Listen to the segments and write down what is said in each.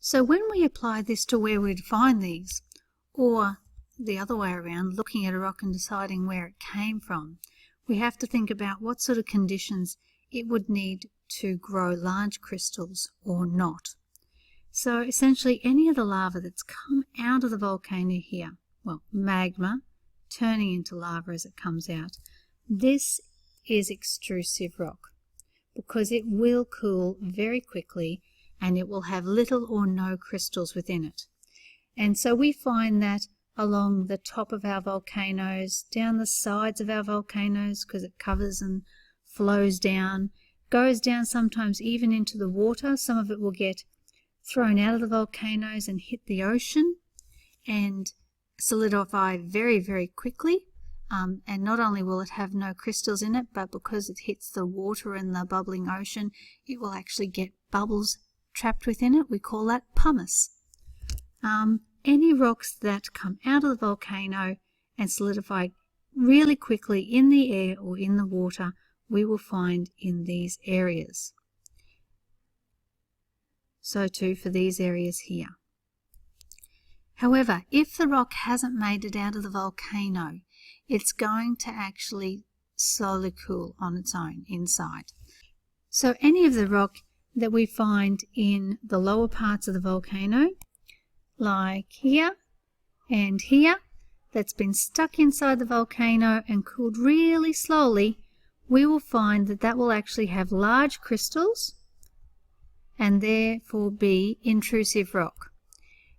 So when we apply this to where we'd find these, or the other way around, looking at a rock and deciding where it came from, we have to think about what sort of conditions it would need to grow large crystals or not. So essentially any of the lava that's come out of the volcano here, well, magma turning into lava as it comes out, this is extrusive rock because it will cool very quickly and it will have little or no crystals within it. And so we find that along the top of our volcanoes, down the sides of our volcanoes, because it covers and flows down, goes down sometimes even into the water. Some of it will get thrown out of the volcanoes and hit the ocean and solidify very, very quickly. And not only will it have no crystals in it, but because it hits the water and the bubbling ocean, it will actually get bubbles trapped within it. We call that pumice. Any rocks that come out of the volcano and solidify really quickly in the air or in the water, we will find in these areas. So too for these areas here. However, if the rock hasn't made it out of the volcano, it's going to actually slowly cool on its own inside. So any of the rock that we find in the lower parts of the volcano, like here and here, that's been stuck inside the volcano and cooled really slowly, we will find that that will actually have large crystals and therefore be intrusive rock.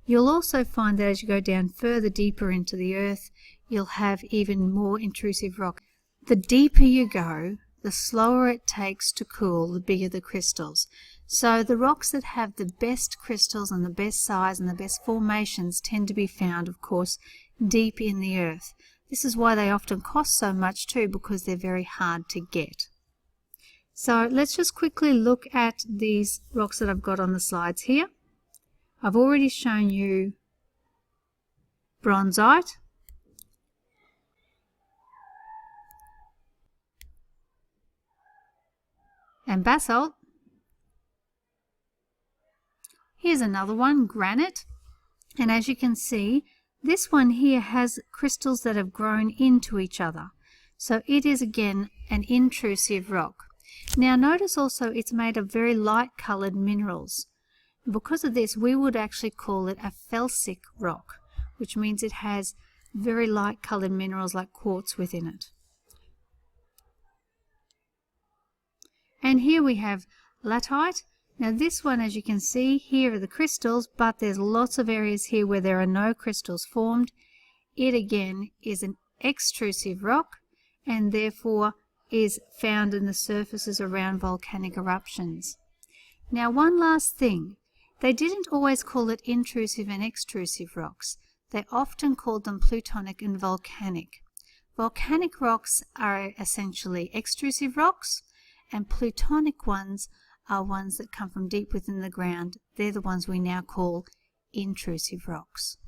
You'll also find that as you go down further deeper into the earth, you'll have even more intrusive rock. The deeper you go, the slower it takes to cool, the bigger the crystals. So the rocks that have the best crystals and the best size and the best formations tend to be found, of course, deep in the earth. This is why they often cost so much too, because they're very hard to get. So let's just quickly look at these rocks that I've got on the slides here. I've already shown you bronzite, and basalt. Here's another one, granite, and as you can see, this one here has crystals that have grown into each other. So it is again an intrusive rock. Now notice also it's made of very light coloured minerals. Because of this, we would actually call it a felsic rock, which means it has very light coloured minerals like quartz within it. And here we have latite. Now this one, as you can see, here are the crystals, but there's lots of areas here where there are no crystals formed. It again is an extrusive rock and therefore is found in the surfaces around volcanic eruptions. Now one last thing, they didn't always call it intrusive and extrusive rocks. They often called them plutonic and volcanic. Volcanic rocks are essentially extrusive rocks, and plutonic ones are ones that come from deep within the ground. They're the ones we now call intrusive rocks.